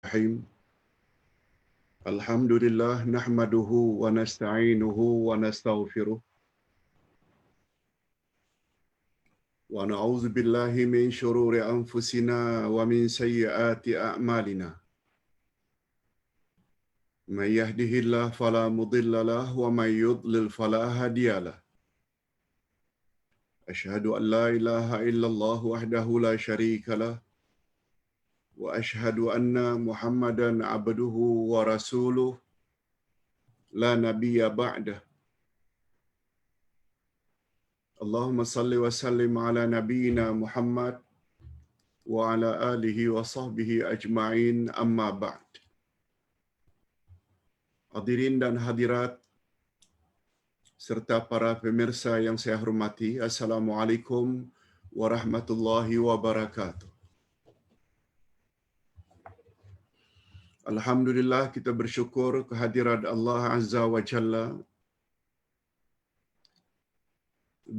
Bismillahirrahmanirrahim. Alhamdulillah nahmaduhu wa nasta'inuhu wa nastaghfiruh wa na'udzu billahi min shururi anfusina wa min sayyiati a'malina. May yahdihillahu fala mudilla lahu wa may yudlil fala hadiya lahu. Asyhadu an la ilaha illallah wahdahu la syarika lahu wa asyhadu anna Muhammadan abduhu wa rasuluh la nabiyya ba'dah. Allahumma salli wa sallim ala nabiyyina Muhammad wa ala alihi wa sahbihi ajma'in, amma ba'd. Hadirin dan hadirat serta para pemirsa yang saya hormati, Assalamualaikum warahmatullahi wabarakatuh. Alhamdulillah, kita bersyukur kehadirat Allah Azza wa Jalla.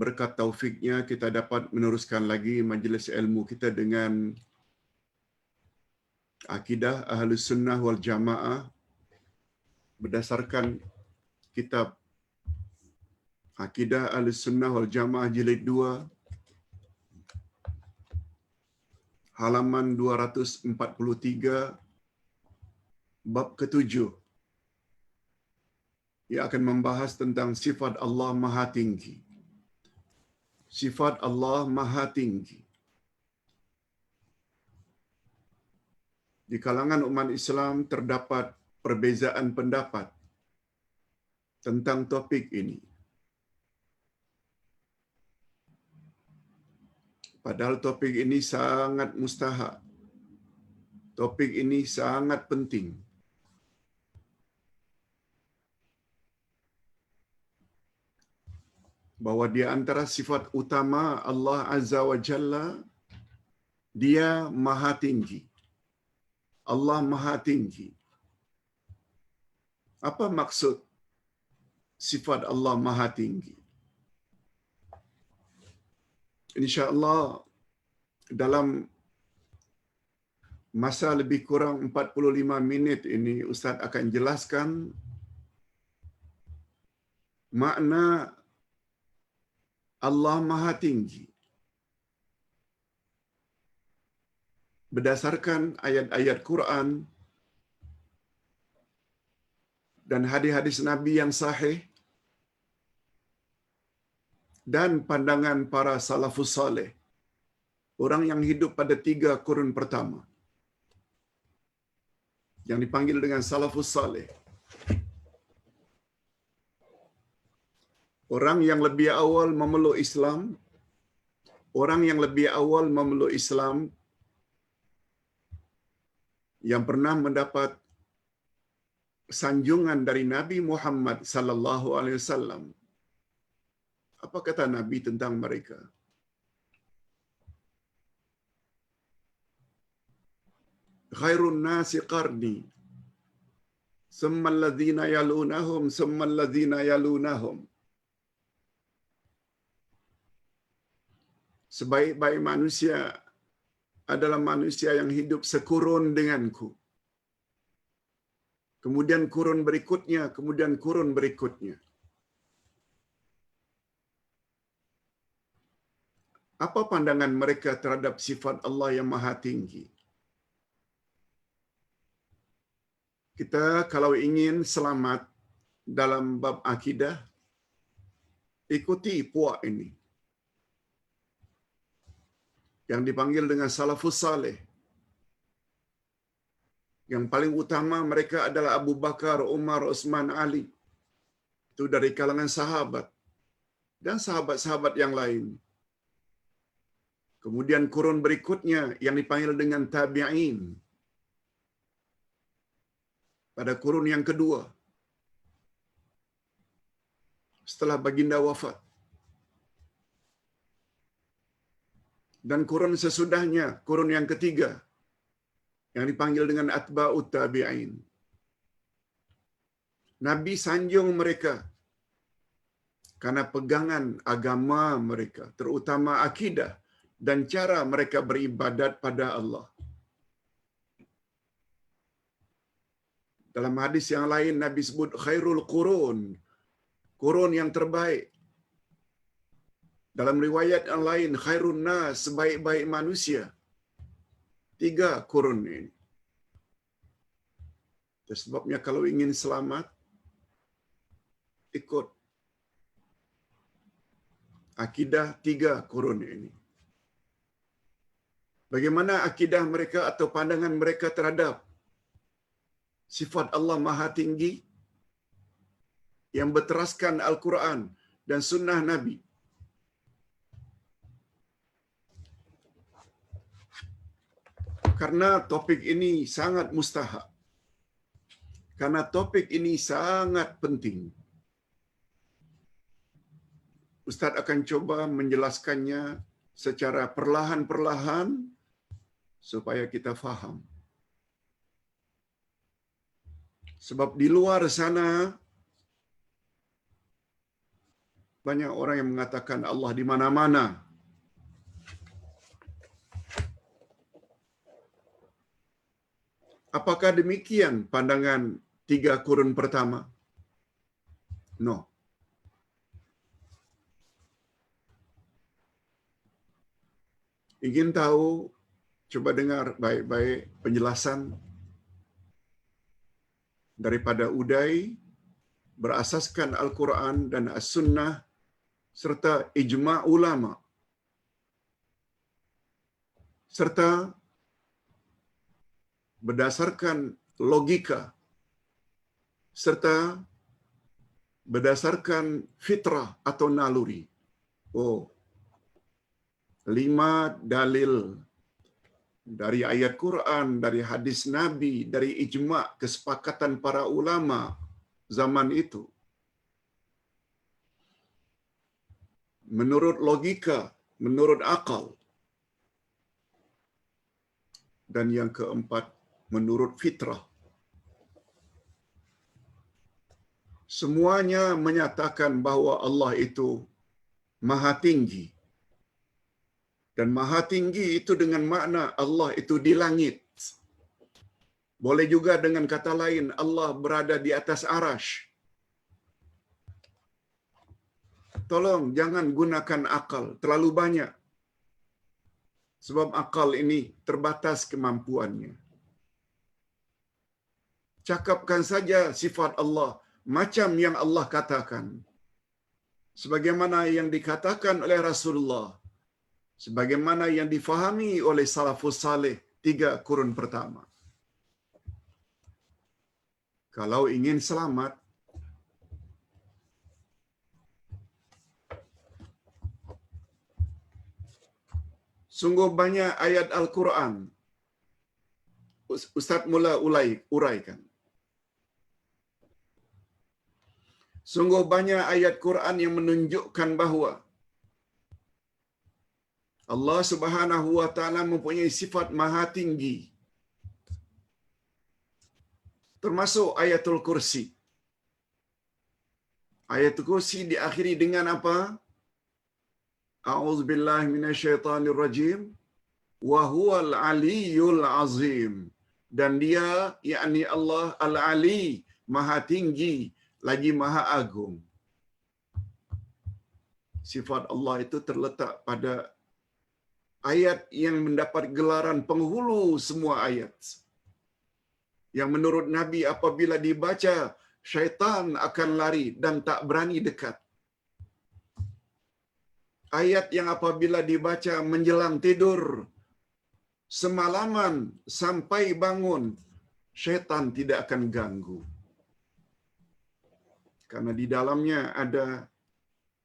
Berkat taufiknya kita dapat meneruskan lagi majlis ilmu kita dengan akidah Ahlus Sunnah wal Jamaah berdasarkan kitab Akidah Ahlus Sunnah wal Jamaah jilid 2 halaman 243 bab ke-7 yang akan membahas tentang sifat Allah Maha Tinggi. Sifat Allah Maha Tinggi. Di kalangan umat Islam terdapat perbezaan pendapat tentang topik ini. Padahal topik ini sangat mustahak. Topik ini sangat penting. Bahwa di antara sifat utama Allah Azza wa Jalla, Dia Maha Tinggi. Allah Maha Tinggi. Apa maksud sifat Allah Maha Tinggi? InsyaAllah dalam masa lebih kurang 45 minit ini Ustaz akan jelaskan makna Allah Maha Tinggi berdasarkan ayat-ayat Quran dan hadis-hadis Nabi yang sahih dan pandangan para salafus saleh, orang yang hidup pada 3 kurun pertama yang dipanggil dengan salafus saleh. Orang yang lebih awal memeluk Islam, orang yang lebih awal memeluk Islam yang pernah mendapat sanjungan dari Nabi Muhammad sallallahu alaihi wasallam. Apa kata Nabi tentang mereka? Khairun nasi qarni, summa alladhina yalunahum, summa alladhina yalunahum. Sebaik-baik manusia adalah manusia yang hidup sekurun denganku. Kemudian kurun berikutnya, kemudian kurun berikutnya. Apa pandangan mereka terhadap sifat Allah yang Maha Tinggi? Kita kalau ingin selamat dalam bab akidah, ikuti puak ini yang dipanggil dengan salafus saleh. Yang paling utama mereka adalah Abu Bakar, Umar, Utsman, Ali. Itu dari kalangan sahabat dan sahabat-sahabat yang lain. Kemudian kurun berikutnya yang dipanggil dengan tabi'in. Pada kurun yang kedua, setelah baginda wafat. Dan kurun sesudahnya, kurun yang ketiga, yang dipanggil dengan atba'ut tabi'in. Nabi sanjung mereka karena pegangan agama mereka, terutama akidah dan cara mereka beribadat pada Allah. Dalam hadis yang lain Nabi sebut khairul qurun, kurun yang terbaik. Dalam riwayat yang lain khairun nas, sebaik-baik manusia. 3 kurun ini. Sebabnya kalau ingin selamat, ikut akidah 3 kurun ini. Bagaimana akidah mereka atau pandangan mereka terhadap sifat Allah Maha Tinggi yang berteraskan Al-Quran dan Sunnah Nabi? Karena topik ini sangat mustahak. Karena topik ini sangat penting. Ustaz akan coba menjelaskannya secara perlahan-perlahan supaya kita faham. Sebab di luar sana banyak orang yang mengatakan Allah di mana-mana. Apakah demikian pandangan 3 kurun pertama? No. Ingin tahu? Coba dengar baik-baik penjelasan daripada Uday berasaskan Al-Quran dan As-Sunnah serta ijma' ulama serta berdasarkan logika serta berdasarkan fitrah atau naluri. 5 dalil dari ayat Quran, dari hadis Nabi, dari ijma' kesepakatan para ulama zaman itu. Menurut logika, menurut akal. Dan yang keempat, menurut fitrah. Semuanya menyatakan bahawa Allah itu Maha Tinggi. Dan Maha Tinggi itu dengan makna Allah itu di langit. Boleh juga dengan kata lain, Allah berada di atas arash. Tolong jangan gunakan akal terlalu banyak. Sebab akal ini terbatas kemampuannya. Cakapkan saja sifat Allah macam yang Allah katakan. Sebagaimana yang dikatakan oleh Rasulullah. Sebagaimana yang difahami oleh salafus saleh 3 kurun pertama. Kalau ingin selamat, sungguh banyak ayat Al-Quran. Ustaz mula uraikan. Sungguh banyak ayat Quran yang menunjukkan bahawa Allah Subhanahu wa taala mempunyai sifat Maha Tinggi. Termasuk ayatul kursi. Ayatul kursi diakhiri dengan apa? A'udzubillahi minasyaitonirrajim wa huwal aliyyul azim. Dan dia yakni Allah Al-Ali, Maha Tinggi lagi Maha Agung. Sifat Allah itu terletak pada ayat yang mendapat gelaran penghulu semua ayat. Yang menurut Nabi apabila dibaca, syaitan akan lari dan tak berani dekat. Ayat yang apabila dibaca menjelang tidur, semalaman sampai bangun, syaitan tidak akan ganggu. Karena di dalamnya ada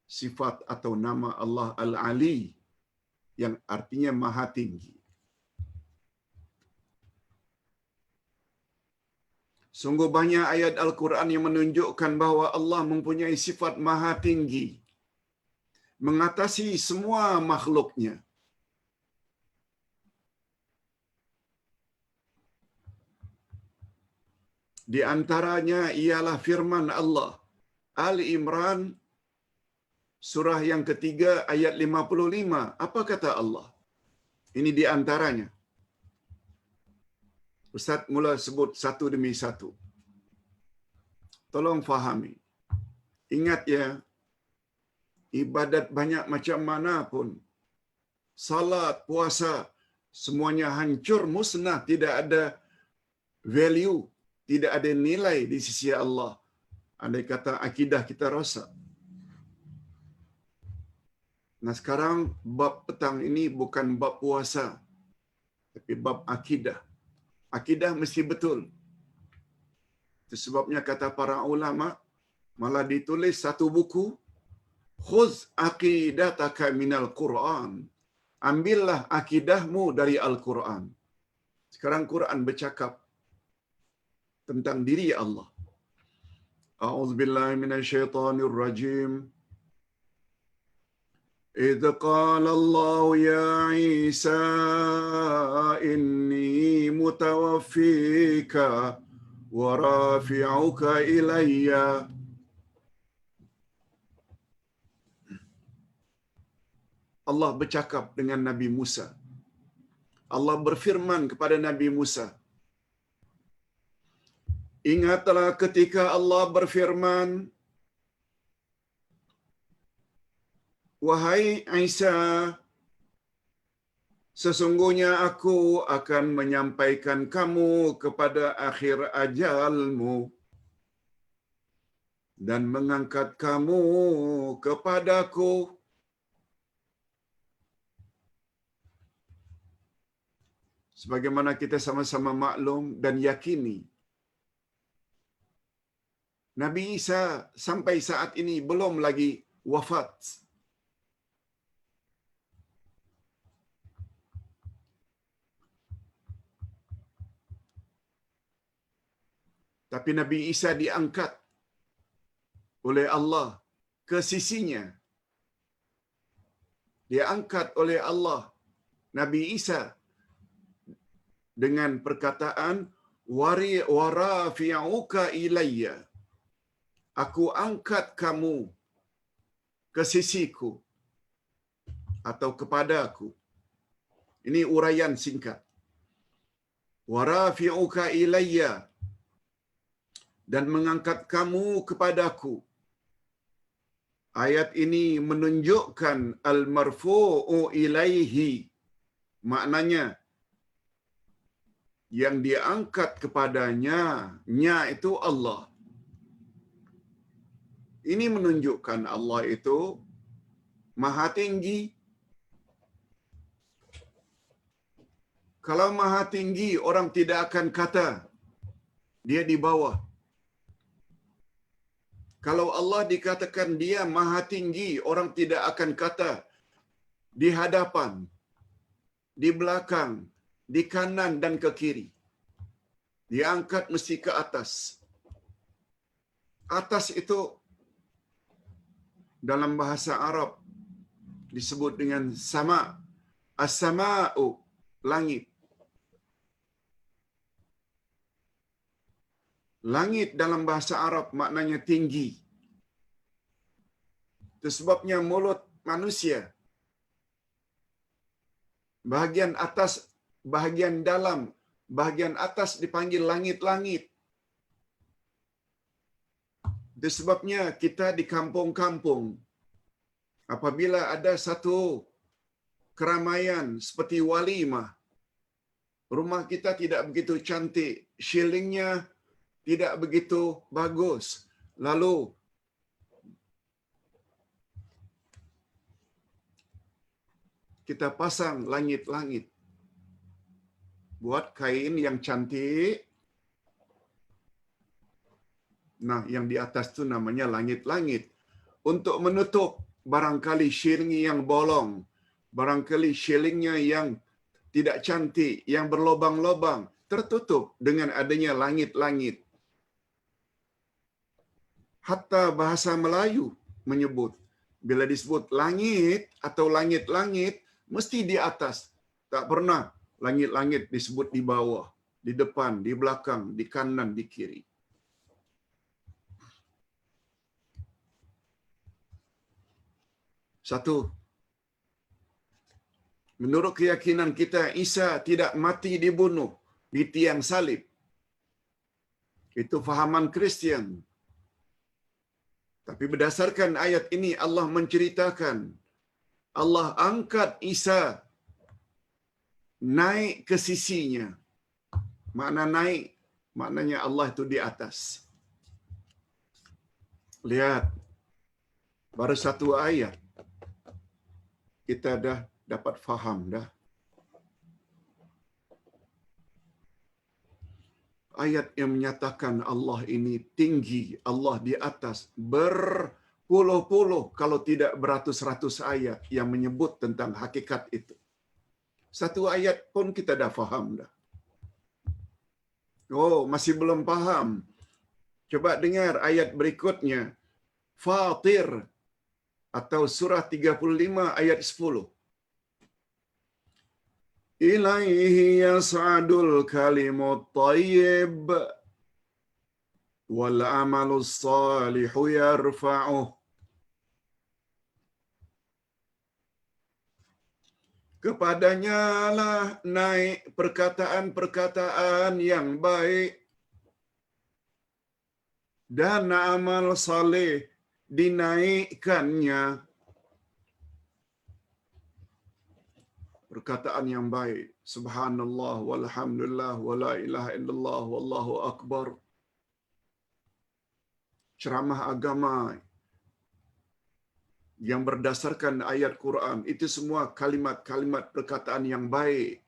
sifat atau nama Allah Al-Ali, yang artinya Maha Tinggi. Sungguh banyak ayat Al-Quran yang menunjukkan bahawa Allah mempunyai sifat Maha Tinggi, mengatasi semua makhluknya. Di antaranya ialah firman Allah, Ali Imran, surah yang ketiga ayat 55. Apa kata Allah? Ini di antaranya. Ustaz mula sebut satu demi satu. tolong fahami. Ingat ya, ibadat banyak macam mana pun, salat, puasa, semuanya hancur, musnah, tidak ada value, tidak ada nilai di sisi Allah. Andai kata akidah kita rosak. Nah sekarang bab petang ini bukan bab puasa, tapi bab akidah. Akidah mesti betul. Itu sebabnya kata para ulama, malah ditulis satu buku, Khuz aqidataka minal Qur'an. Ambillah akidahmu dari Al-Quran. Sekarang Quran bercakap tentang diri Allah. A'udzubillahi minasyaitonir rajim. إذ قال الله يا عيسى إني متوفيك ورافعك إلي. Allah bercakap dengan Nabi Musa. Allah berfirman kepada Nabi Musa. Ingatlah ketika Allah berfirman, wahai Isa, sesungguhnya aku akan menyampaikan kamu kepada akhir ajalmu dan mengangkat kamu kepadaku. Sebagaimana kita sama-sama maklum dan yakini, Nabi Isa sampai saat ini belum lagi wafat. Tapi Nabi Isa diangkat oleh Allah ke sisinya. Diangkat oleh Allah Nabi Isa dengan perkataan warafi'uka ilayya. Aku angkat kamu ke sisiku atau kepada aku. Ini uraian singkat. Warafi'uka ilayya, dan mengangkat kamu kepadaku. Ayat ini menunjukkan al-marfu'u ilaihi. Maknanya, yang diangkat kepadanya, nya itu Allah. Ini menunjukkan Allah itu maha tinggi. Kalau maha tinggi, orang tidak akan kata dia di bawah. Kalau Allah dikatakan dia maha tinggi, orang tidak akan kata di hadapan, di belakang, di kanan dan ke kiri. Diangkat mesti ke atas. Atas itu dalam bahasa Arab disebut dengan sama. As-sama'u, langit. Langit dalam bahasa Arab maknanya tinggi. Itu sebabnya mulut manusia, bahagian atas, bahagian dalam, bahagian atas dipanggil langit-langit. Itu sebabnya kita di kampung-kampung, apabila ada satu keramaian seperti walimah, rumah kita tidak begitu cantik, shillingnya tidak begitu bagus. Lalu kita pasang langit-langit. Buat kain yang cantik. Nah, yang di atas tu namanya langit-langit. Untuk menutup barangkali shilling yang bolong, barangkali shillingnya yang tidak cantik, yang berlobang-lobang, tertutup dengan adanya langit-langit. Hatta bahasa Melayu menyebut, bila disebut langit atau langit-langit, mesti di atas. Tak pernah langit-langit disebut di bawah, di depan, di belakang, di kanan, di kiri. Satu, menurut keyakinan kita, Isa tidak mati dibunuh di tiang salib. Itu fahaman Kristian. Tapi berdasarkan ayat ini Allah menceritakan Allah angkat Isa naik ke sisinya. Makna naik, maknanya Allah itu di atas. Lihat, baru satu ayat kita dah dapat faham dah. Ayat yang menyatakan Allah ini tinggi, Allah di atas, berpuluh-puluh kalau tidak beratus-ratus ayat yang menyebut tentang hakikat itu. Satu ayat pun kita dah faham dah. Oh, masih belum faham. Coba dengar ayat berikutnya. Fatir atau surah 35 ayat 10. Ilaihi yas'adul kalimut thayyib wal amalus salihu yarfa'uh. Kepadanya lah naik perkataan-perkataan yang baik dan amal saleh dinaikkannya. Perkataan yang baik, subhanallah walhamdulillah wala ilaha illallah wallahu akbar. Ceramah agama yang berdasarkan ayat Quran, itu semua kalimat-kalimat perkataan yang baik.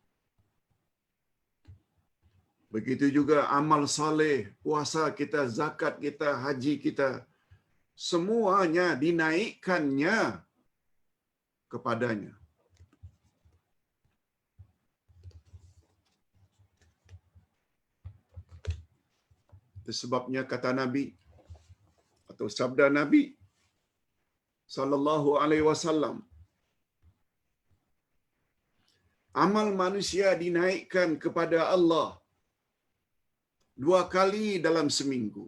Begitu juga amal saleh, puasa kita, zakat kita, haji kita, semuanya dinaikkannya kepadanya. Itu sebabnya kata Nabi atau sabda Nabi sallallahu alaihi wasallam, amal manusia dinaikkan kepada Allah 2 kali dalam seminggu.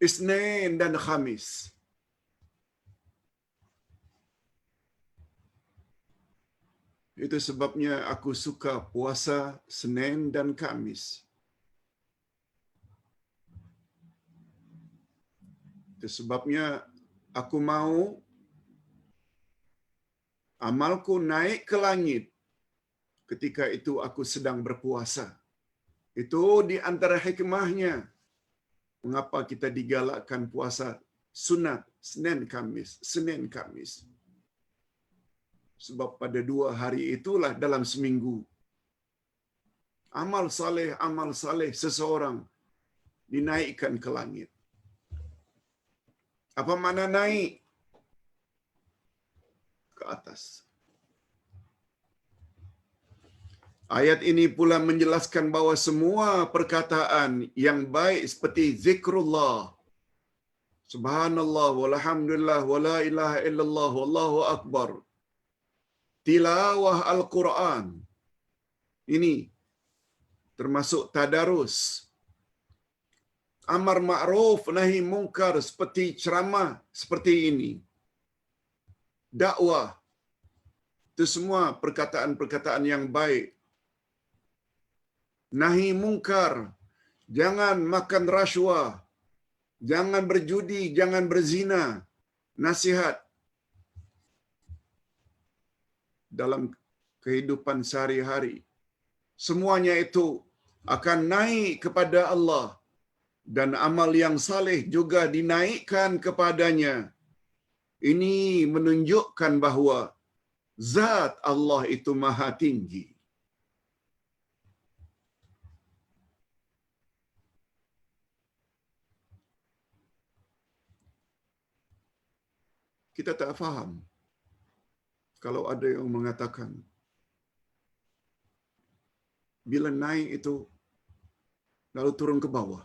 Isnin dan Khamis. Itu sebabnya aku suka puasa Senin dan Khamis. Itu sebabnya aku mau amalku naik ke langit ketika itu aku sedang berpuasa. Itu di antara hikmahnya mengapa kita digalakkan puasa sunat Senin Khamis. Sebab pada 2 hari itulah dalam seminggu amal saleh seseorang dinaikkan ke langit. Apa makna naik? Ke atas. Ayat ini pula menjelaskan bahawa semua perkataan yang baik seperti zikrullah, subhanallah, walhamdulillah, wala ilaha illallah, wallahu akbar, tilawah Al-Quran, ini termasuk tadarus, amar ma'ruf nahi mungkar seperti ceramah seperti ini, dakwah, itu semua perkataan-perkataan yang baik. Nahi mungkar, jangan makan rasuah, jangan berjudi, jangan berzina, nasihat dalam kehidupan sehari-hari. Semuanya itu akan naik kepada Allah dan amal yang saleh juga dinaikkan kepadanya. Ini menunjukkan bahawa zat Allah itu maha tinggi. Kita tak faham kalau ada yang mengatakan bila naik itu lalu turun ke bawah.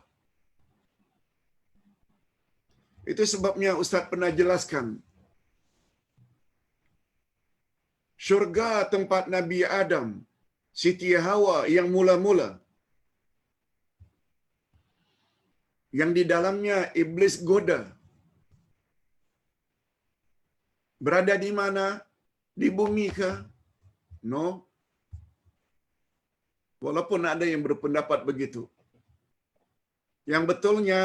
Itu sebabnya Ustaz pernah jelaskan, syurga tempat Nabi Adam, Siti Hawa yang mula-mula, yang di dalamnya iblis goda, berada di mana? Di bumi ke? No. Walaupun ada yang berpendapat begitu. Yang betulnya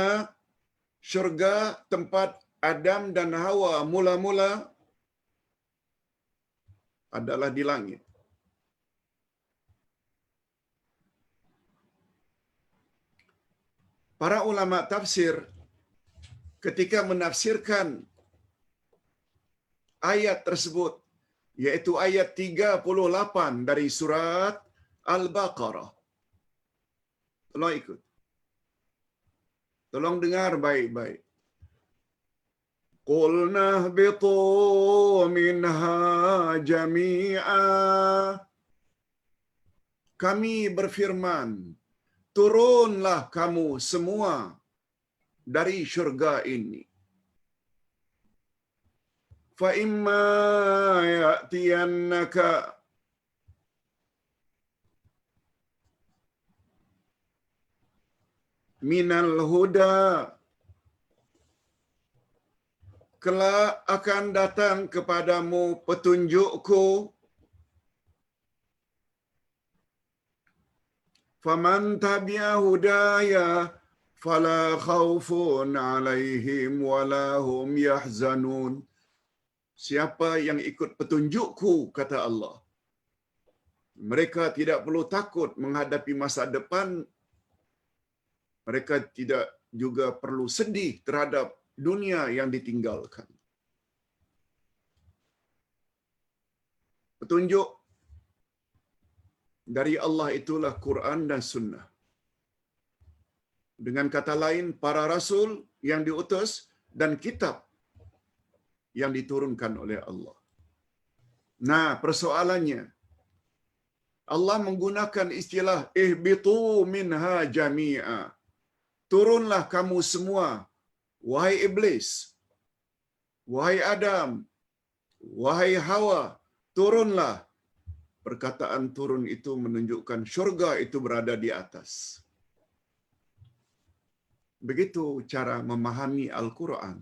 syurga tempat Adam dan Hawa mula-mula adalah di langit. Para ulama tafsir ketika menafsirkan ayat tersebut, yaitu ayat 38 dari surat Al-Baqarah. Tolong ikut. Tolong dengar baik-baik. Qulna ihbitu minha jami'a. Kami berfirman, turunlah kamu semua dari syurga ini. Fa imma ya'tiyannaka minal huda, kelak akan datang kepadamu petunjukku. Faman tabi'a hudaya fala khaufun 'alaihim wala hum yahzanun. Siapa yang ikut petunjukku, kata Allah, mereka tidak perlu takut menghadapi masa depan. Mereka tidak juga perlu sedih terhadap dunia yang ditinggalkan. Petunjuk dari Allah itulah Quran dan Sunnah. Dengan kata lain, para rasul yang diutus dan kitab yang diturunkan oleh Allah. Nah, persoalannya, Allah menggunakan istilah ihbitu minha jami'a. Turunlah kamu semua, wahai iblis, wahai Adam, wahai Hawa, turunlah. Perkataan turun itu menunjukkan syurga itu berada di atas. Begitu cara memahami Al-Quran.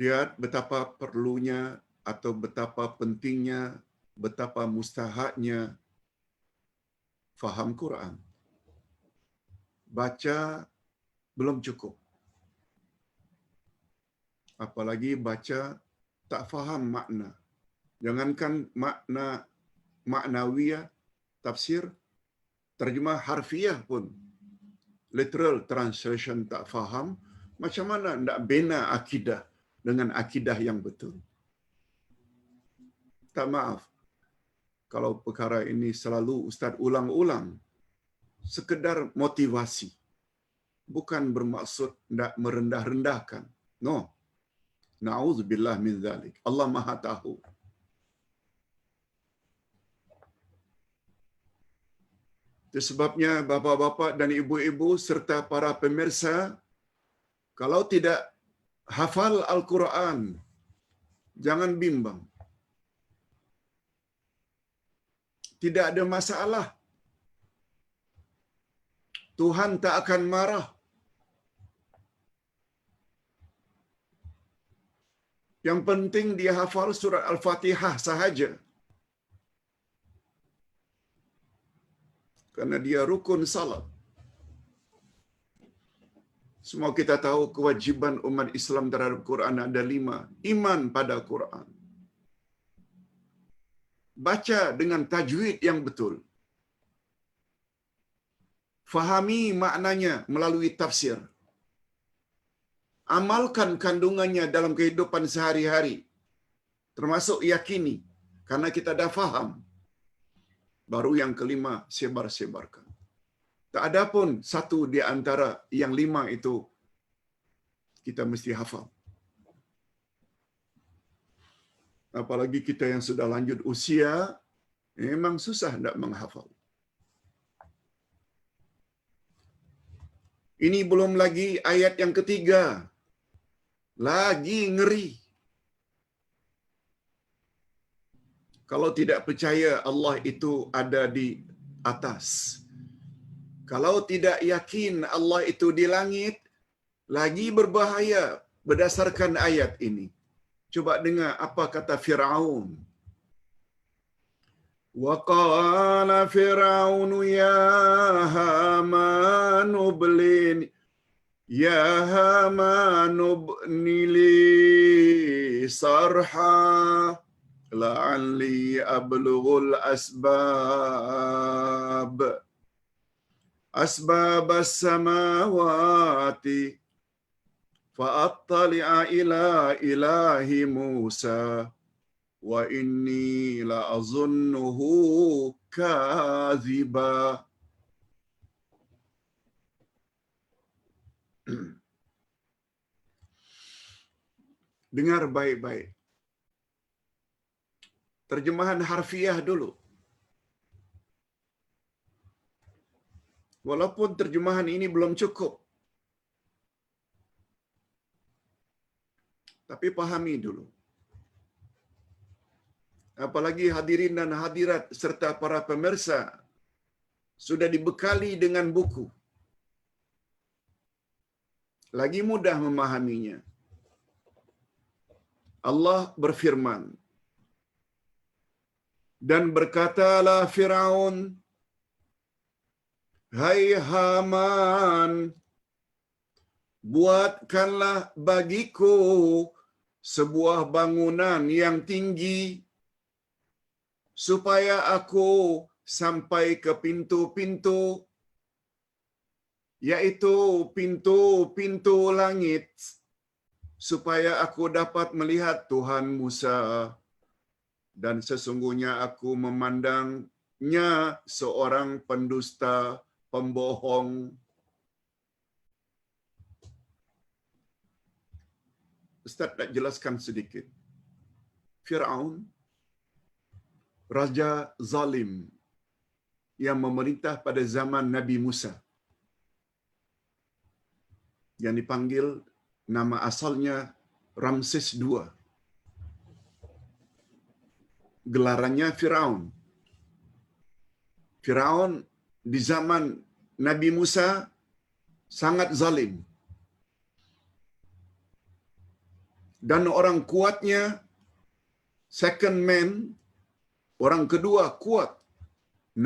Lihat betapa perlunya atau betapa pentingnya, betapa mustahaknya faham Quran. Baca belum cukup. Apalagi baca tak faham makna. Jangankan makna maknawiyah, tafsir, terjemah harfiah pun, literal translation tak faham, macam mana nak bina akidah dengan akidah yang betul? Tak maaf, kalau perkara ini selalu Ustaz ulang-ulang, sekedar motivasi. Bukan bermaksud nak merendah-rendahkan. No. Na'udzubillah min zalik. Allah Maha tahu. Itu sebabnya bapa-bapa dan ibu-ibu serta para pemirsa, kalau tidak hafal Al-Quran, jangan bimbang. Tidak ada masalah. Tuhan tak akan marah. Yang penting dia hafal surat Al-Fatihah sahaja. Karena dia rukun salat. Semua kita tahu kewajiban umat Islam terhadap Quran ada 5. Iman pada Quran. Baca dengan tajwid yang betul. Fahami maknanya melalui tafsir. Amalkan kandungannya dalam kehidupan sehari-hari. Termasuk yakini. Karena kita dah faham. Baru yang kelima, sebar-sebarkan. Tak ada pun satu di antara yang 5 itu kita mesti hafal. Apalagi kita yang sudah lanjut usia, memang susah nak menghafal. Ini belum lagi ayat yang ketiga. Lagi ngeri. Kalau tidak percaya Allah itu ada di atas. Kalau tidak yakin Allah itu di langit, lagi berbahaya berdasarkan ayat ini. Coba dengar apa kata Fir'aun. وقال فرعون يا هامان ابن لي صرحا لعلي أبلغ أسباب السماوات فأطلع إلى إله موسى وإني لأظنه كاذبا. Dengar baik-baik. Terjemahan harfiah dulu. Walaupun terjemahan ini belum cukup, tapi pahami dulu. Apalagi hadirin dan hadirat serta para pemirsa sudah dibekali dengan buku, lagi mudah memahaminya. Allah berfirman, dan berkatalah Firaun, hai Haman, buatkanlah bagiku sebuah bangunan yang tinggi supaya aku sampai ke pintu-pintu, yaitu pintu-pintu langit, supaya aku dapat melihat Tuhan Musa, dan sesungguhnya aku memandangnya seorang pendusta, pembohong. Ustaz nak jelaskan sedikit. Firaun, raja zalim yang memerintah pada zaman Nabi Musa, yang dipanggil nama asalnya Ramses II. Gelarannya Firaun. Firaun di zaman Nabi Musa sangat zalim. Dan orang kuatnya, second man, orang kedua kuat,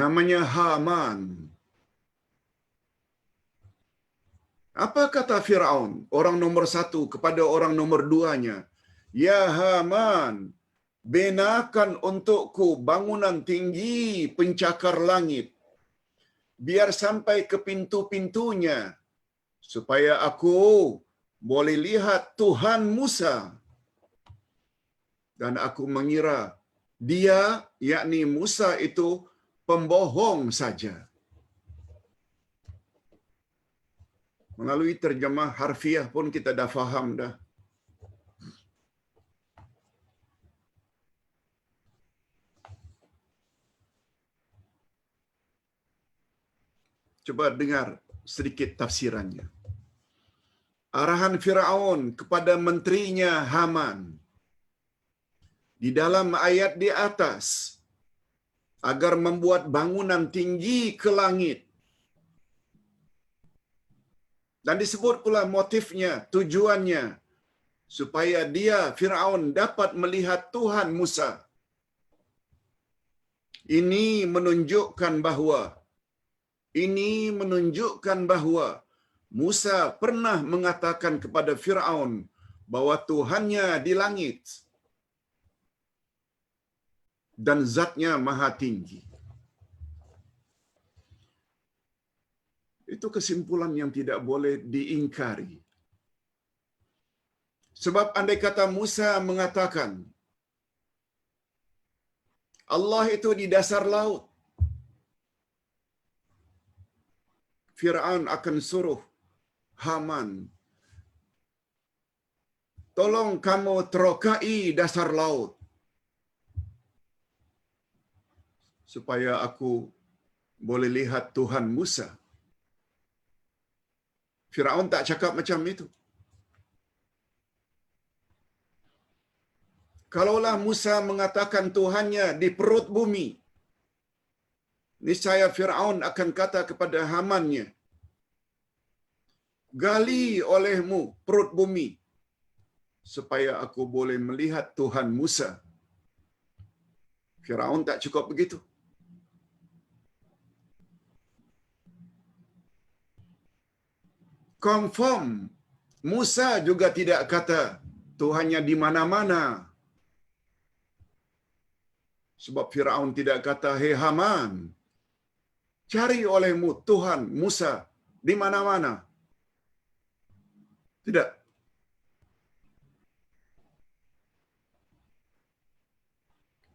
namanya Haman. Apa kata Firaun, orang nomor satu, kepada orang nomor duanya? Ya Haman, binakan untukku bangunan tinggi pencakar langit, biar sampai ke pintu-pintunya, supaya aku boleh lihat Tuhan Musa. Dan aku mengira dia, yakni Musa itu, pembohong saja. Melalui terjemah harfiah pun kita dah faham dah. Coba dengar sedikit tafsirannya. Arahan Firaun kepada menterinya Haman di dalam ayat di atas agar membuat bangunan tinggi ke langit. Dan disebut pula motifnya, tujuannya, supaya dia, Firaun, dapat melihat Tuhan Musa. Ini menunjukkan bahawa Musa pernah mengatakan kepada Firaun bahwa Tuhannya di langit dan zatnya maha tinggi. Itu kesimpulan yang tidak boleh diingkari. Sebab andai kata Musa mengatakan Allah itu di dasar laut, Firaun akan suruh Haman, tolong kamu terokai dasar laut, supaya aku boleh lihat Tuhan Musa. Firaun tak cakap macam itu. Kalaulah Musa mengatakan Tuhannya di perut bumi, niscaya Firaun akan kata kepada Hamannya, gali olehmu perut bumi, supaya aku boleh melihat Tuhan Musa. Firaun tak cukup begitu. confirm. Musa juga tidak kata Tuhannya di mana-mana. Sebab Firaun tidak kata, "Hei Haman, cari olehmu Tuhan Musa di mana-mana." Tidak.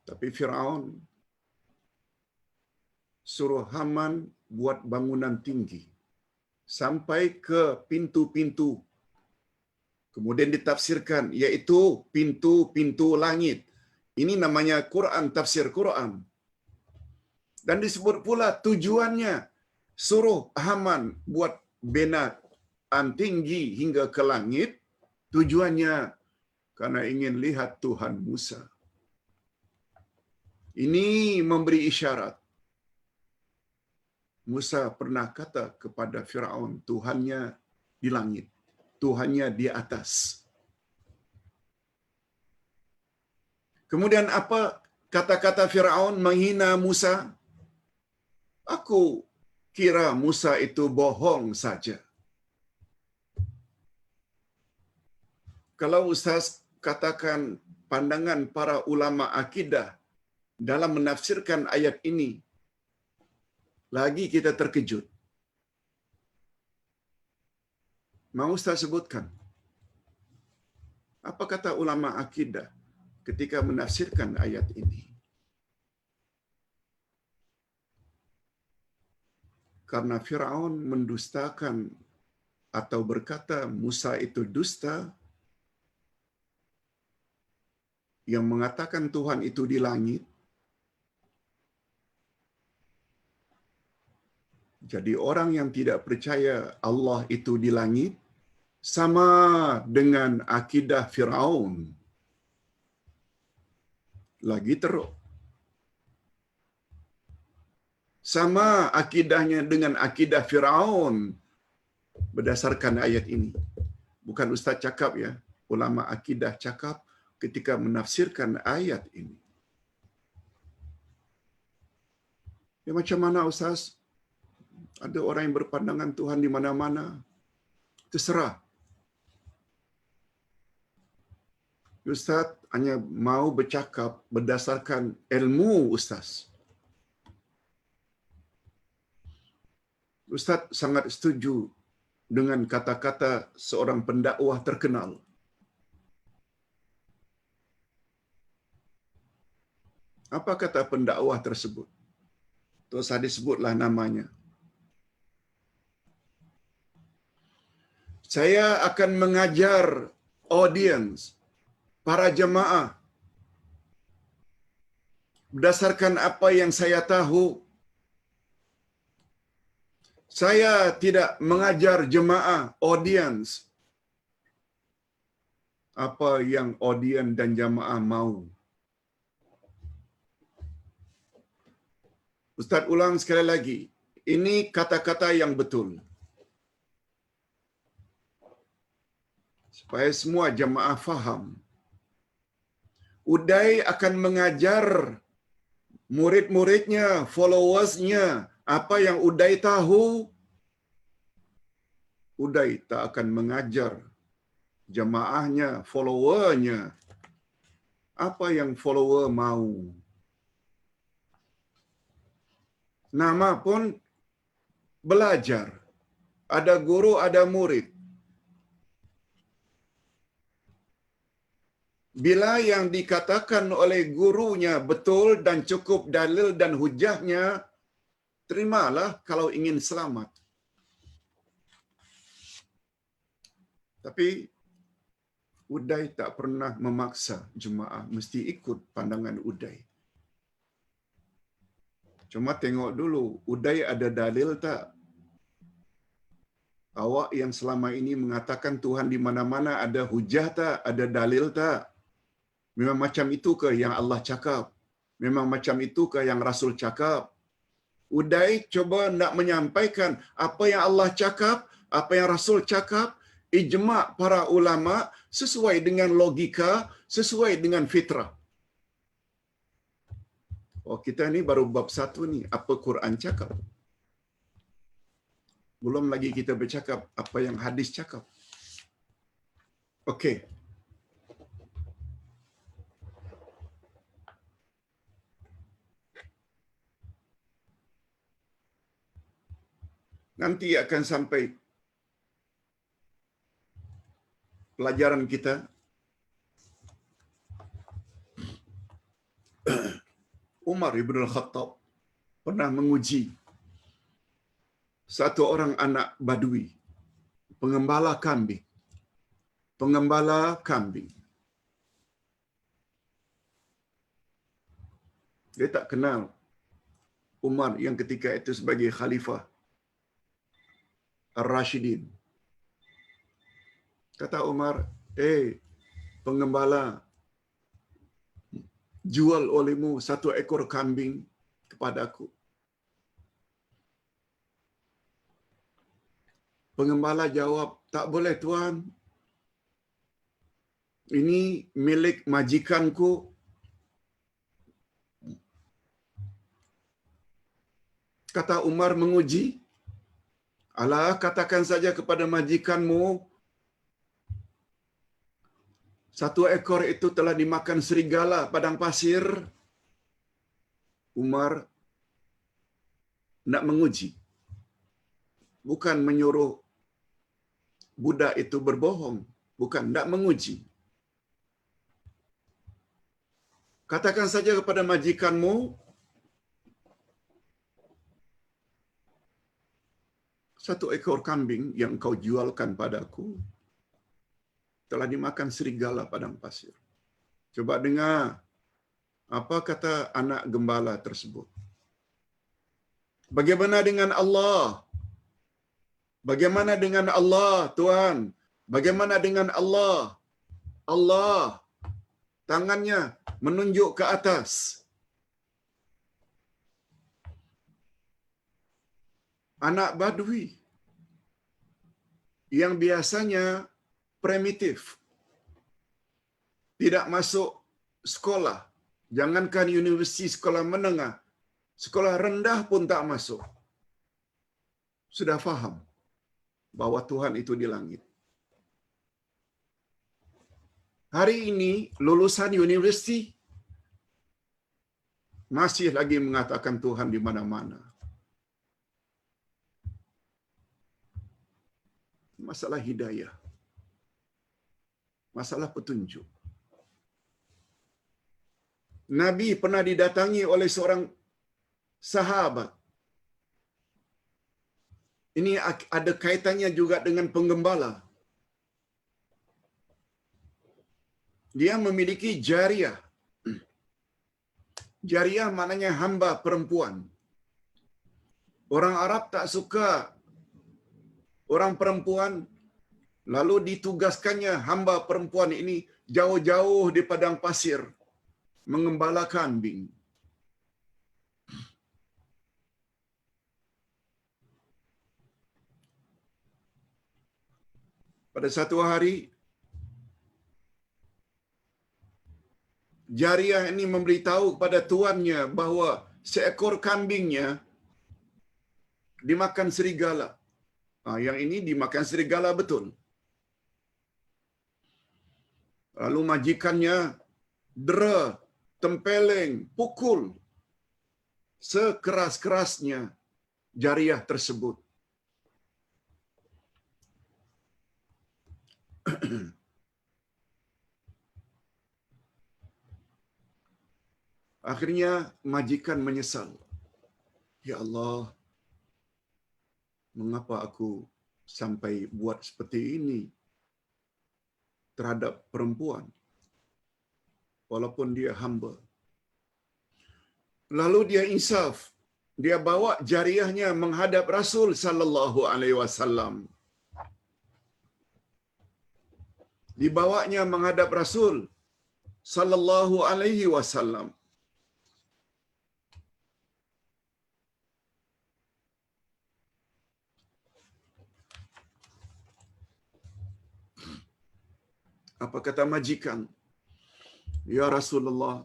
Tapi Firaun suruh Haman buat bangunan tinggi sampai ke pintu-pintu. Kemudian ditafsirkan, yaitu pintu-pintu langit. Ini namanya Quran, tafsir Quran. Dan disebut pula tujuannya, suruh Haman buat binaan tinggi hingga ke langit. Tujuannya karena ingin lihat Tuhan Musa. Ini memberi isyarat. Musa pernah kata kepada Firaun, Tuhannya di langit, Tuhannya di atas. Kemudian apa kata-kata Firaun menghina Musa? Aku kira Musa itu bohong saja. Kalau Ustaz katakan pandangan para ulama akidah dalam menafsirkan ayat ini, lagi kita terkejut. Mau Ustaz sebutkan? Apa kata ulama akidah ketika menafsirkan ayat ini? Karena Firaun mendustakan atau berkata Musa itu dusta, yang mengatakan Tuhan itu di langit. Jadi orang yang tidak percaya Allah itu di langit sama dengan akidah Firaun. Lagi teruk. Sama akidahnya dengan akidah Firaun berdasarkan ayat ini. Bukan Ustaz cakap ya, ulama akidah cakap ketika menafsirkan ayat ini. Ya macam mana Ustaz? Ada orang yang berpandangan Tuhan di mana-mana. Terserah. Ustaz hanya mau bercakap berdasarkan ilmu Ustaz. Ustaz sangat setuju dengan kata-kata seorang pendakwah terkenal. Apa kata pendakwah tersebut? Terus saya disebutlah namanya. Saya akan mengajar audiens, para jemaah, berdasarkan apa yang saya tahu. Saya tidak mengajar jemaah, audiens, apa yang audiens dan jemaah mau. Ustaz ulang sekali lagi. Ini kata-kata yang betul. Supaya semua jemaah faham. Udai akan mengajar murid-muridnya, followersnya, apa yang Udai tahu. Udai tak akan mengajar jemaahnya, followernya, apa yang follower mau. Nama pun belajar. Ada guru, ada murid. Bila yang dikatakan oleh gurunya betul dan cukup dalil dan hujahnya, terimalah kalau ingin selamat. Tapi Udai tak pernah memaksa jemaah mesti ikut pandangan Udai. Cuma tengok dulu, Udai ada dalil tak? Awak yang selama ini mengatakan Tuhan di mana-mana ada hujah tak? Ada dalil tak? Memang macam itu ke yang Allah cakap? Memang macam itu ke yang Rasul cakap? Udai coba nak menyampaikan apa yang Allah cakap, apa yang Rasul cakap, ijma' para ulama sesuai dengan logika, sesuai dengan fitrah. Oh, kita ni baru bab 1 ni, apa Quran cakap. Belum lagi kita bercakap apa yang hadis cakap. Okey. Nanti akan sampai pelajaran kita. Umar ibn al-Khattab pernah menguji satu orang anak badui, pengembala kambing. Pengembala kambing. Dia tak kenal Umar yang ketika itu sebagai khalifah Ar-Rashidin. Kata Umar, pengembala, jual olehmu satu ekor kambing kepadaku. Pengembala jawab, tak boleh tuan. Ini milik majikanku. Kata Umar menguji, alah, katakan saja kepada majikanmu, satu ekor itu telah dimakan serigala padang pasir. Umar nak menguji. Bukan menyuruh budak itu berbohong. Bukan, nak menguji. Katakan saja kepada majikanmu, satu ekor kambing yang kau jualkan padaku telah dimakan serigala padang pasir. Coba dengar apa kata anak gembala tersebut. Bagaimana dengan Allah? Bagaimana dengan Allah, Tuan? Bagaimana dengan Allah? Allah tangannya menunjuk ke atas. Anak badui yang biasanya primitif, tidak masuk sekolah, jangankan universiti sekolah menengah, sekolah rendah pun tak masuk, sudah faham bahwa Tuhan itu di langit. Hari ini lulusan universiti masih lagi mengatakan Tuhan di mana-mana. Masalah hidayah, masalah petunjuk. Nabi pernah didatangi oleh seorang sahabat. Ini ada kaitannya juga dengan penggembala. Dia memiliki jariyah. Jariyah maknanya hamba perempuan. Orang Arab tak suka orang perempuan, lalu ditugaskannya hamba perempuan ini jauh-jauh di padang pasir mengembala kambing. Pada satu hari, jariyah ini memberitahu kepada tuannya bahawa seekor kambingnya dimakan serigala. Yang ini dimakan serigala betul. Lalu majikannya dera, tempeleng, pukul sekeras-kerasnya jariyah tersebut. Akhirnya majikan menyesal. Ya Allah, mengapa aku sampai buat seperti ini terhadap perempuan, walaupun dia hamba. Lalu dia insaf, dia bawa jariyahnya menghadap Rasul sallallahu alaihi wasallam. Dibawanya menghadap Rasul sallallahu alaihi wasallam. Apa kata majikan? Ya Rasulullah,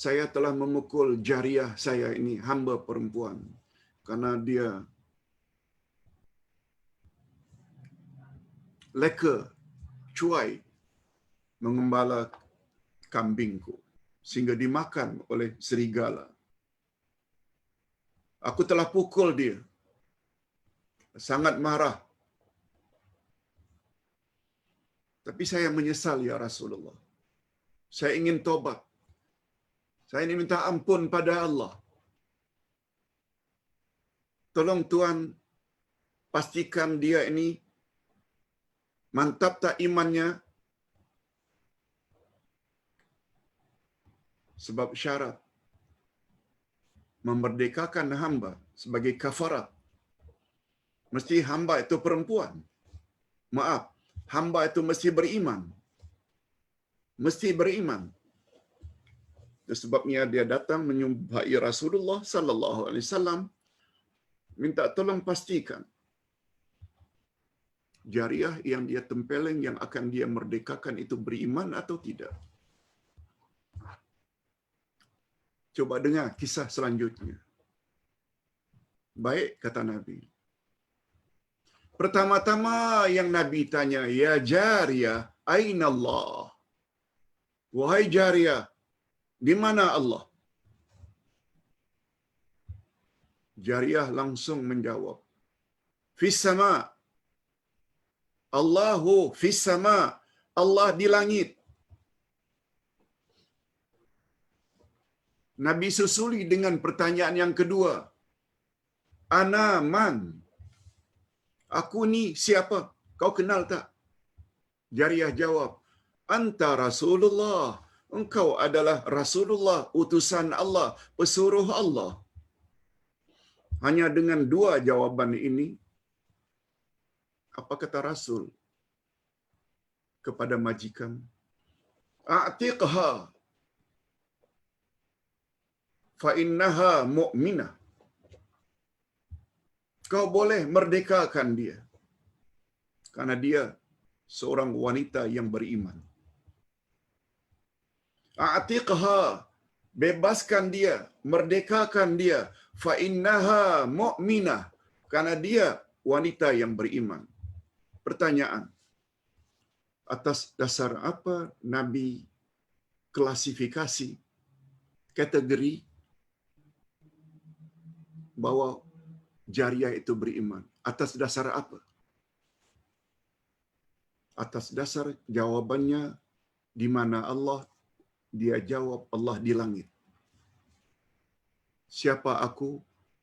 saya telah memukul jariah saya ini, hamba perempuan, karena dia leka, cuai mengembala kambingku sehingga dimakan oleh serigala. Aku telah pukul dia. Sangat marah. Tapi saya menyesal ya Rasulullah. Saya ingin tobat. Saya ingin minta ampun pada Allah. Tolong Tuhan pastikan dia ini mantap tak imannya, sebab syarat memerdekakan hamba sebagai kafarat mesti hamba itu perempuan. Maaf, hamba itu mesti beriman. Mesti beriman. Sebabnya dia datang menyumpai Rasulullah sallallahu alaihi wasallam, minta tolong pastikan jariah yang dia tempeleng yang akan dia merdekakan itu beriman atau tidak. Coba dengar kisah selanjutnya. Baik, kata Nabi. Pertama-tama yang Nabi tanya, ya jariyah, aina Allah? Wahai jariyah, di mana Allah? Jariyah langsung menjawab, fis sama. Allahu fis sama. Allah di langit. Nabi susuli dengan pertanyaan yang kedua. Ana man? Aku ni siapa? Kau kenal tak? Jariyah jawab, anta Rasulullah. Engkau adalah Rasulullah, utusan Allah, pesuruh Allah. Hanya dengan dua jawaban ini, apa kata Rasul kepada majikan? A'tiqha fa innaha mu'minah. Kau boleh merdekakan dia, karena dia seorang wanita yang beriman. A'tiqha, bebaskan dia, merdekakan dia, fa innaha mu'minah, karena dia wanita yang beriman. Pertanyaan, atas dasar apa Nabi klasifikasi, kategori bahwa jariyah itu beriman? Atas dasar apa? Atas dasar jawabannya, di mana Allah? Dia jawab, Allah di langit. Siapa aku?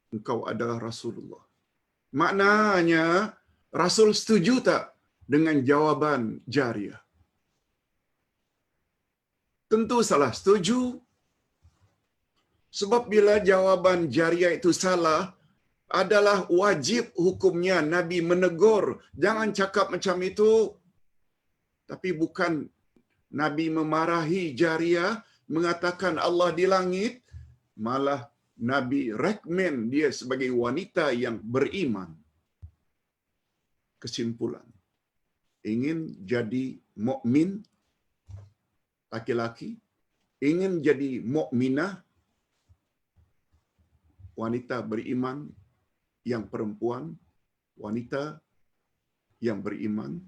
Engkau adalah Rasulullah. Maknanya, Rasul setuju tak dengan jawaban jariyah? Tentu salah setuju. Sebab bila jawaban jariyah itu salah, adalah wajib hukumnya Nabi menegur. Jangan cakap macam itu. Tapi bukan Nabi memarahi jariyah, mengatakan Allah di langit, malah Nabi rekomen dia sebagai wanita yang beriman. Kesimpulan, ingin jadi mukmin laki-laki, ingin jadi mukminah wanita beriman yang perempuan, wanita yang beriman,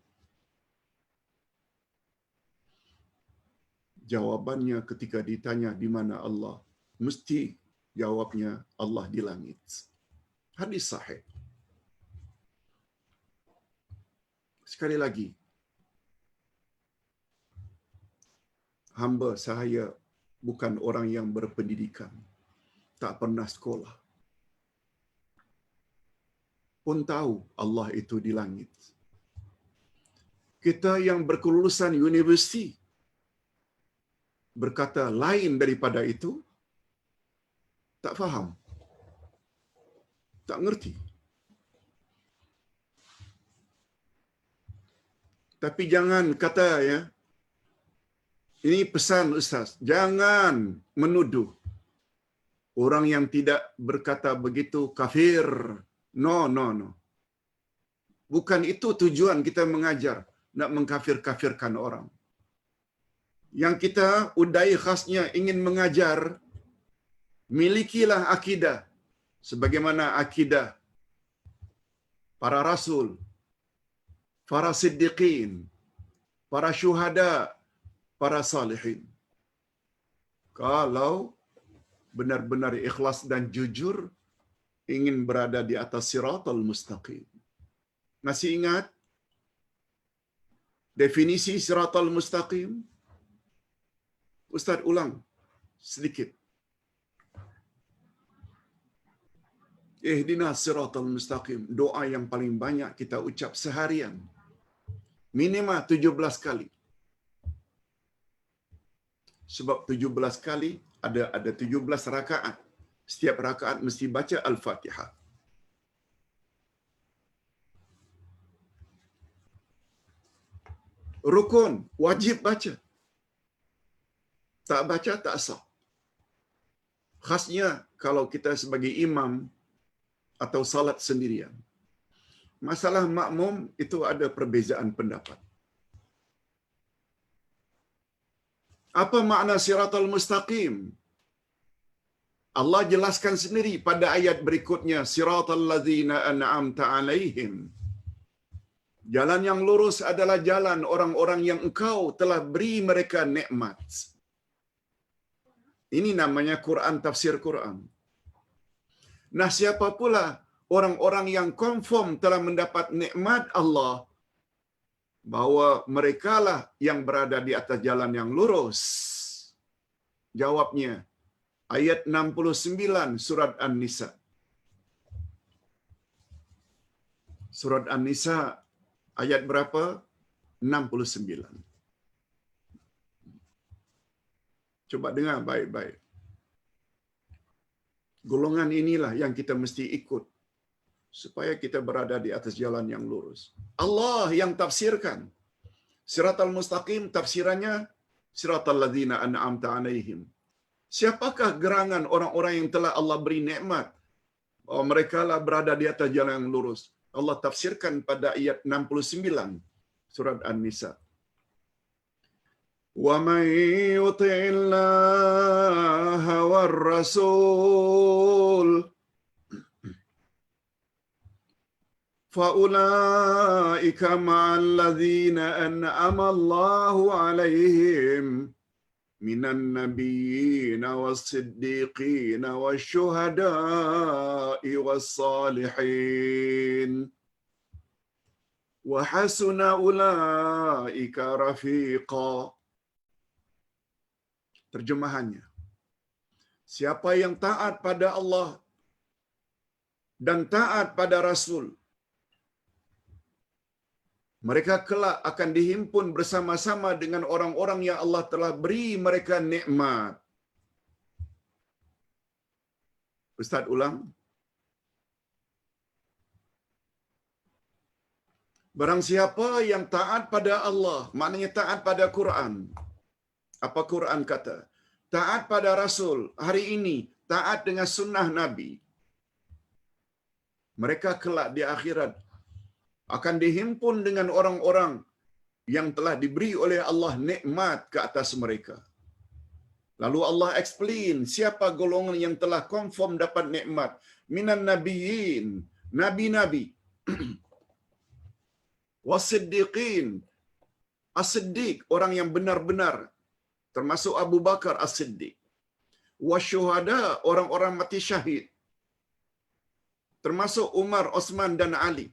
jawabannya ketika ditanya di mana Allah, mesti jawabnya Allah di langit. Hadis sahih. Sekali lagi, hamba saya bukan orang yang berpendidikan, tak pernah sekolah, pun tahu Allah itu di langit. Kita yang berkelulusan universiti berkata lain daripada itu, tak faham, tak ngerti. Tapi jangan kata ya, ini pesan Ustaz, jangan menuduh orang yang tidak berkata begitu kafir. No. Bukan itu tujuan kita mengajar, nak mengkafir-kafirkan orang. yang kita udai khasnya ingin mengajar, milikilah akidah sebagaimana akidah para rasul, para siddiqin, para syuhada, para salihin. Kalau benar-benar ikhlas dan jujur ingin berada di atas siratal mustaqim. Masih ingat definisi siratal mustaqim? Ustaz ulang sedikit. Ihdinas siratal mustaqim. Doa yang paling banyak kita ucap seharian. Minimal 17 kali. Sebab 17 kali ada 17 rakaat. Setiap rakaat mesti baca Al-Fatihah. Rukun wajib baca. Tak baca tak sah. Khasnya kalau kita sebagai imam atau salat sendirian. Masalah makmum itu ada perbezaan pendapat. Apa makna siratal mustaqim? Allah jelaskan sendiri pada ayat berikutnya, siratal ladzina an'amta 'alaihim. Jalan yang lurus adalah jalan orang-orang yang Engkau telah beri mereka nikmat. Ini namanya Quran, tafsir Quran. Nah, siapa pula orang-orang yang confirm telah mendapat nikmat Allah, bahwa merekalah yang berada di atas jalan yang lurus? Jawabnya, ayat 69 surat An-Nisa. Surat An-Nisa ayat berapa? 69. Coba dengar baik-baik. Golongan inilah yang kita mesti ikut supaya kita berada di atas jalan yang lurus. Allah yang tafsirkan. Siratal mustaqim tafsirannya siratal ladzina an'amta 'alaihim. Siapakah gerangan orang-orang yang telah Allah beri nikmat? Oh, mereka lah berada di atas jalan yang lurus. Allah tafsirkan pada ayat 69 surat An-Nisa. Wa may yuti'illaha war rasul fa ulaika ma'al ladzina an'ama Allahu 'alaihim minan nabiyyin was-siddiqin wasyuhada'i was-salihin wa hasuna ulaika rafiqa. Terjemahannya, siapa yang taat pada Allah dan taat pada Rasul, mereka kelak akan dihimpun bersama-sama dengan orang-orang yang Allah telah beri mereka nikmat. Ustaz ulang. Barang siapa yang taat pada Allah, maknanya taat pada Quran. Apa Quran kata? Taat pada Rasul. Hari ini, taat dengan sunnah Nabi. Mereka kelak di akhirat akan dihimpun dengan orang-orang yang telah diberi oleh Allah nikmat ke atas mereka. Lalu Allah explain siapa golongan yang telah confirm dapat nikmat. Minan nabiyyin, nabi-nabi. Wasiddiqin, as-siddiq, orang yang benar-benar, termasuk Abu Bakar as-Siddiq. Wasyuhada, orang-orang mati syahid, termasuk Umar, Osman dan Ali,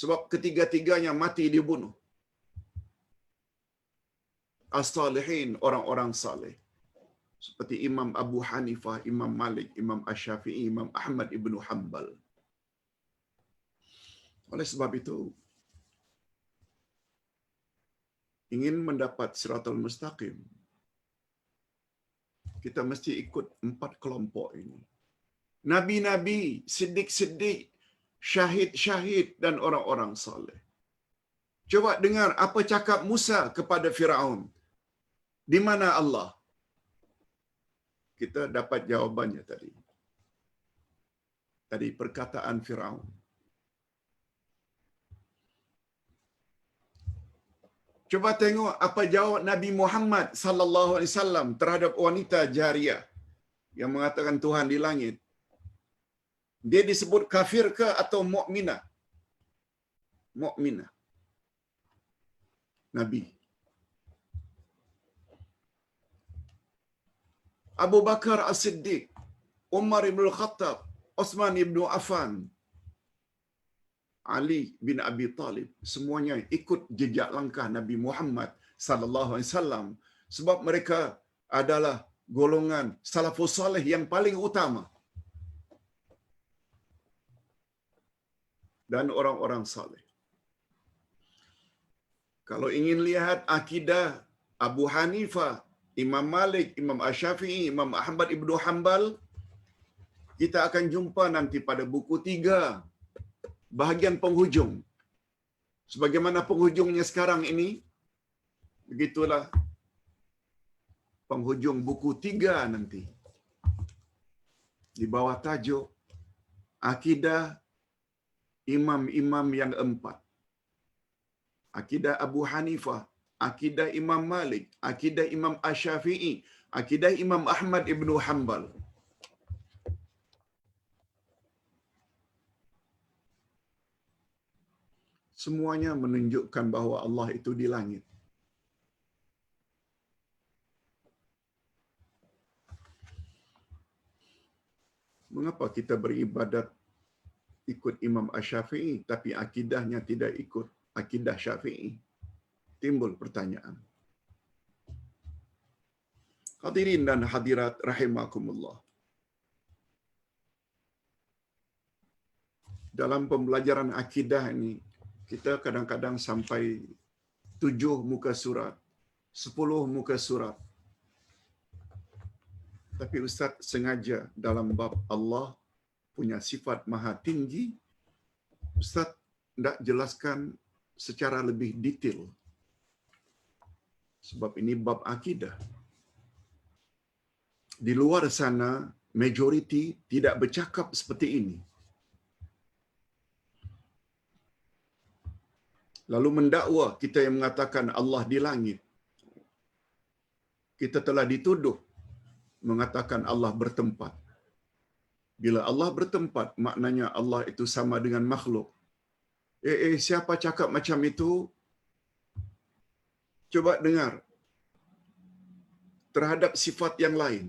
sebab ketiga-tiganya mati dibunuh. As-salihin, orang-orang saleh, seperti Imam Abu Hanifah, Imam Malik, Imam Asy-Syafi'i, Imam Ahmad ibnu Hanbal. Oleh sebab itu, ingin mendapat siratal mustaqim, kita mesti ikut 4 kelompok ini. Nabi-nabi, siddiq-siddiq, syahid-syahid dan orang-orang saleh. Coba dengar apa cakap Musa kepada Firaun. Di mana Allah? Kita dapat jawabannya tadi. Tadi perkataan Firaun. Coba tengok apa jawab Nabi Muhammad sallallahu alaihi wasallam terhadap wanita jariyah yang mengatakan Tuhan di langit. Dia disebut kafir ke atau mukminah? Mukminah. Nabi. Abu Bakar As-Siddiq, Umar ibn Khattab, Utsman ibn Affan, Ali bin Abi Talib, semuanya ikut jejak langkah Nabi Muhammad sallallahu alaihi wasallam sebab mereka adalah golongan salafus salih yang paling utama dan orang-orang saleh. Kalau ingin lihat akidah Abu Hanifah, Imam Malik, Imam Asy-Syafi'i, Imam Ahmad ibnu Hanbal, kita akan jumpa nanti pada buku 3, bahagian penghujung. Sebagaimana penghujungnya sekarang ini, begitulah penghujung buku 3 nanti. Di bawah tajuk Akidah Imam-Imam yang 4. Akidah Abu Hanifah, akidah Imam Malik, akidah Imam Asy-Syafi'i, akidah Imam Ahmad ibnu Hanbal. Semuanya menunjukkan bahawa Allah itu di langit. Mengapa kita beribadat ikut Imam Asy-Syafi'i tapi akidahnya tidak ikut akidah Syafi'i? Timbul pertanyaan. Hadirin dan hadirat rahimakumullah. Dalam pembelajaran akidah ini, kita kadang-kadang sampai 7 muka surat, 10 muka surat. Tapi Ustaz sengaja dalam bab Allah punya sifat maha tinggi, Ustaz tidak jelaskan secara lebih detail. Sebab ini bab akidah. Di luar sana, majoriti tidak bercakap seperti ini. Lalu mendakwa kita yang mengatakan Allah di langit. Kita telah dituduh mengatakan Allah bertempat. Bila Allah bertempat, maknanya Allah itu sama dengan makhluk. Siapa cakap macam itu? Coba dengar. Terhadap sifat yang lain.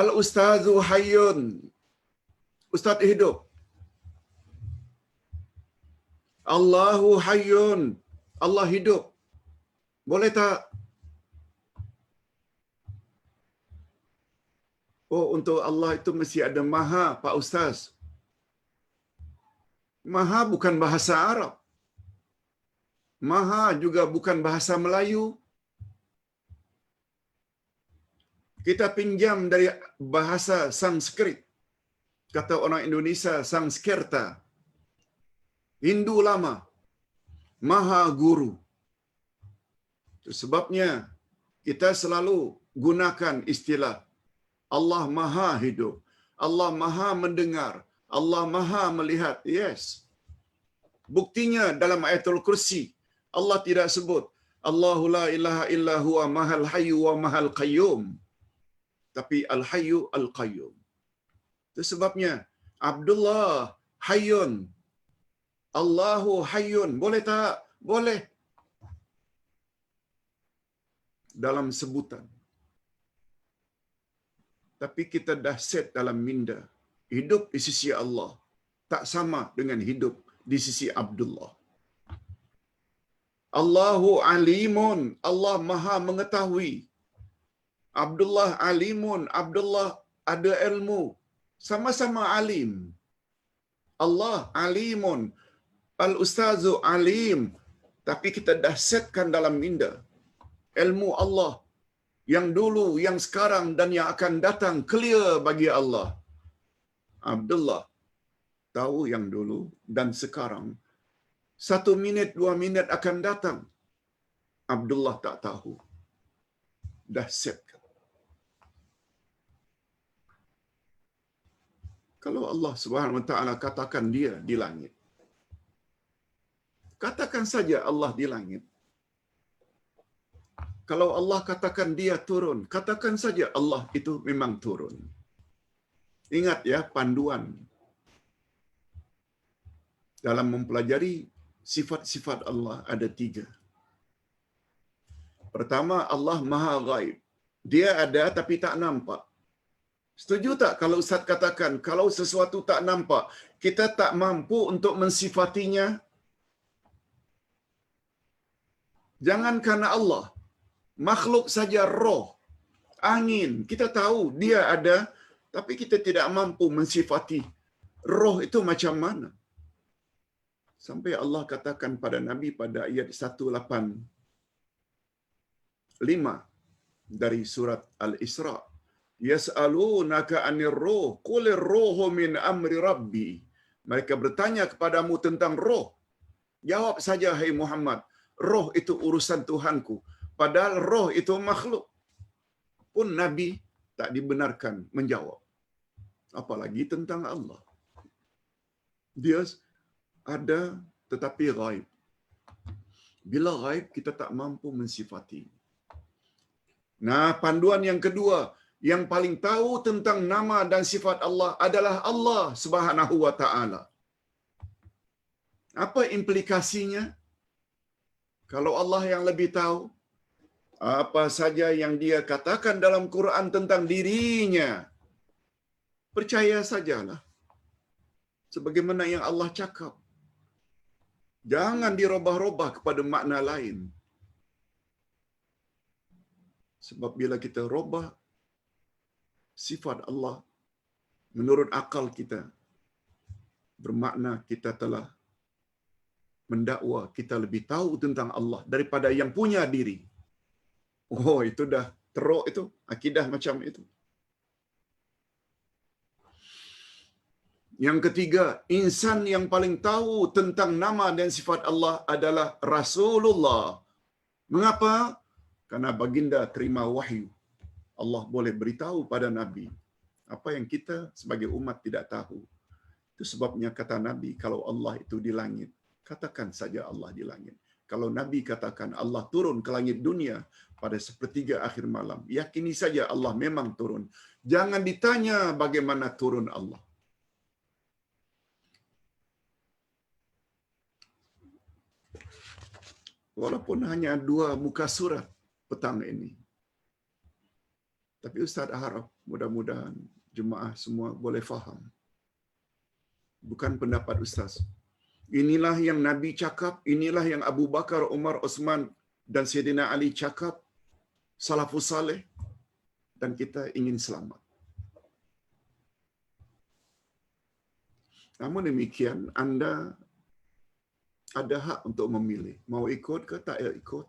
Al-Ustazu Hayyun. Ustaz hidup. Allahu Hayyun. Allah hidup. Boleh tak? Oh, untuk Allah itu mesti ada maha, Pak Ustaz. Maha bukan bahasa Arab. Maha juga bukan bahasa Melayu. Kita pinjam dari bahasa Sanskrit. Kata orang Indonesia, Sanskerta. Hindu lama. Maha Guru. Itu sebabnya kita selalu gunakan istilah Allah Maha hidup. Allah Maha mendengar. Allah Maha melihat. Yes. Buktinya dalam ayatul kursi, Allah tidak sebut Allahu la ilaha illa huwa mahal hayyu wa mahal qayyum. Tapi al-hayyu al-qayyum. Itu sebabnya Abdullah Hayyun. Allahu Hayyun. Boleh tak? Boleh. Dalam sebutan. Tapi kita dah set dalam minda. Hidup di sisi Allah tak sama dengan hidup di sisi Abdullah. Allahu alimun. Allah maha mengetahui. Abdullah alimun. Abdullah ada ilmu. Sama-sama alim. Allah alimun. Al-Ustazu alim. Tapi kita dah setkan dalam minda. Ilmu Allah. Yang dulu, yang sekarang dan yang akan datang clear bagi Allah. Abdullah tahu yang dulu dan sekarang. 1 minit, 2 minit akan datang. Abdullah tak tahu. Dah setkan. Kalau Allah Subhanahu Wa Taala katakan dia di langit. Katakan saja Allah di langit. Kalau Allah katakan dia turun, katakan saja Allah itu memang turun. Ingat ya, panduan dalam mempelajari sifat-sifat Allah ada 3. Pertama, Allah Maha Ghaib. Dia ada tapi tak nampak. Setuju tak kalau Ustaz katakan, kalau sesuatu tak nampak, kita tak mampu untuk mensifatinya? Jangankan Allah, makhluk saja roh, angin, kita tahu dia ada, tapi kita tidak mampu mensifati roh itu macam mana. Sampai Allah katakan pada Nabi pada ayat 185 dari surat Al-Isra, yas'alunaka 'anir ruh qulir ruhu min amri rabbi. Mereka bertanya kepadamu tentang roh. Jawab saja hai Muhammad, roh itu urusan Tuhanku. Padahal roh itu makhluk. Pun Nabi tak dibenarkan menjawab. Apalagi tentang Allah. Dia ada tetapi ghaib. Bila ghaib kita tak mampu mensifati. Nah, panduan yang kedua, yang paling tahu tentang nama dan sifat Allah adalah Allah Subhanahu wa taala. Apa implikasinya? Kalau Allah yang lebih tahu, apa saja yang dia katakan dalam Quran tentang dirinya, percaya sajalah. Sebagaimana yang Allah cakap. Jangan dirubah-rubah kepada makna lain. Sebab bila kita rubah sifat Allah menurut akal kita, bermakna kita telah mendakwa kita lebih tahu tentang Allah daripada yang punya diri. Oh, itu dah teruk itu, akidah macam itu. Yang ketiga, insan yang paling tahu tentang nama dan sifat Allah adalah Rasulullah. Mengapa? Karena baginda terima wahyu. Allah boleh beritahu pada Nabi apa yang kita sebagai umat tidak tahu. Itu sebabnya kata Nabi, kalau Allah itu di langit, katakan saja Allah di langit. Kalau Nabi katakan Allah turun ke langit dunia pada sepertiga akhir malam, yakini saja Allah memang turun. Jangan ditanya bagaimana turun Allah. Walaupun hanya 2 muka surat petang ini. Tapi Ustaz harap mudah-mudahan jemaah semua boleh faham. Bukan pendapat Ustaz. Inilah yang Nabi cakap, inilah yang Abu Bakar, Umar, Osman dan Sayyidina Ali cakap, salafus saleh, dan kita ingin selamat. Namun demikian, anda ada hak untuk memilih. Mau ikut ke tak ikut.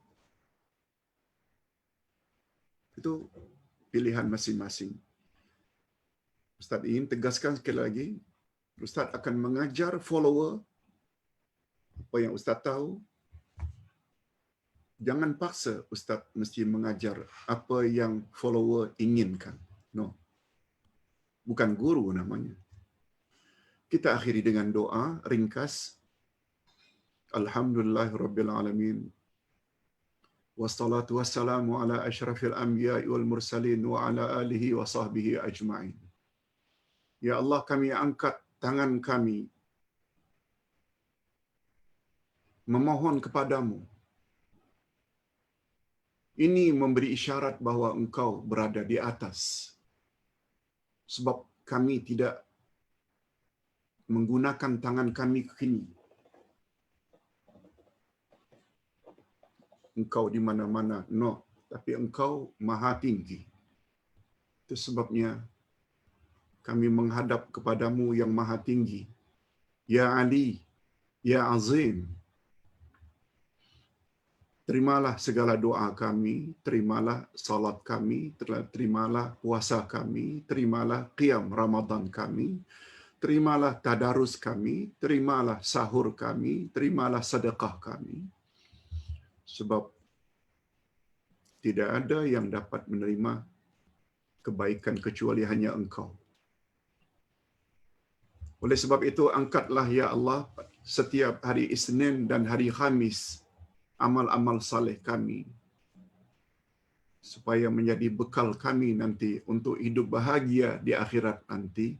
Itu pilihan masing-masing. Ustaz ingin tegaskan sekali lagi, Ustaz akan mengajar follower apa yang Ustaz tahu. Jangan paksa Ustaz mesti mengajar apa yang follower inginkan. No. Bukan guru namanya. Kita akhiri dengan doa ringkas. Alhamdulillahirabbil alamin. Wassalatu wassalamu ala asyrafil anbiya'i wal mursalin wa ala alihi wa sahbihi ajma'in. Ya Allah, kami angkat tangan kami memohon kepadamu. Ini memberi isyarat bahawa Engkau berada di atas. Sebab kami tidak menggunakan tangan kami kini. Engkau di mana-mana, no. Tapi Engkau maha tinggi. Itu sebabnya kami menghadap kepadamu yang maha tinggi. Ya Ali, Ya Azim. Terimalah segala doa kami, terimalah salat kami, terimalah puasa kami, terimalah qiyam Ramadan kami, terimalah tadarus kami, terimalah sahur kami, terimalah sedekah kami. Sebab tidak ada yang dapat menerima kebaikan kecuali hanya Engkau. Oleh sebab itu, angkatlah ya Allah setiap hari Isnin dan hari Khamis amal-amal saleh kami. supaya menjadi bekal kami nanti untuk hidup bahagia di akhirat nanti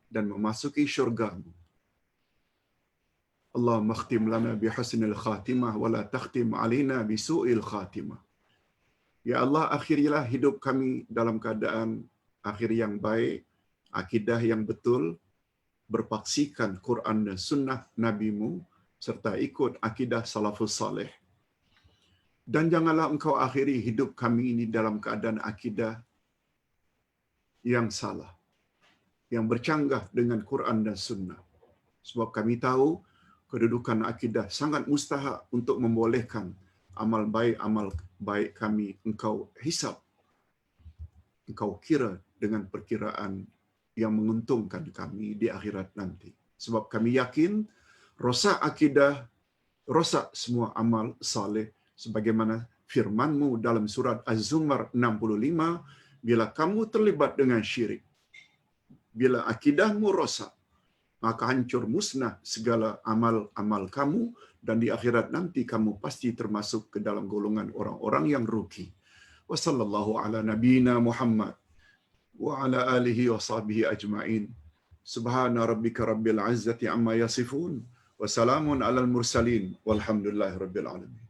dan memasuki syurga-Mu. Allahumma khtim lana bi husnil khatimah wa la takhtim alaina bi su'il khatimah. Ya Allah, akhirilah hidup kami dalam keadaan akhir yang baik, akidah yang betul, berpaksikan Quran dan sunnah Nabi-Mu, serta ikut akidah salafus salih. Dan janganlah Engkau akhiri hidup kami ini dalam keadaan akidah yang salah, yang bercanggah dengan Quran dan sunnah. Sebab kami tahu kedudukan akidah sangat mustahak untuk membolehkan amal baik kami Engkau hisab, Engkau kira dengan perkiraan yang menguntungkan kami di akhirat nanti. Sebab kami yakin rosak akidah, rosak semua amal saleh, sebagaimana firman-Mu dalam surat Az-Zumar 65, bila kamu terlibat dengan syirik, bila akidahmu rosak, maka hancur musnah segala amal-amal kamu, dan di akhirat nanti kamu pasti termasuk ke dalam golongan orang-orang yang rugi. Wa sallallahu ala nabiyyina Muhammad wa ala alihi wa sahbihi ajma'in. Subhana rabbika rabbil izzati amma yasifun wa salamun alal mursalin walhamdulillahi rabbil alamin.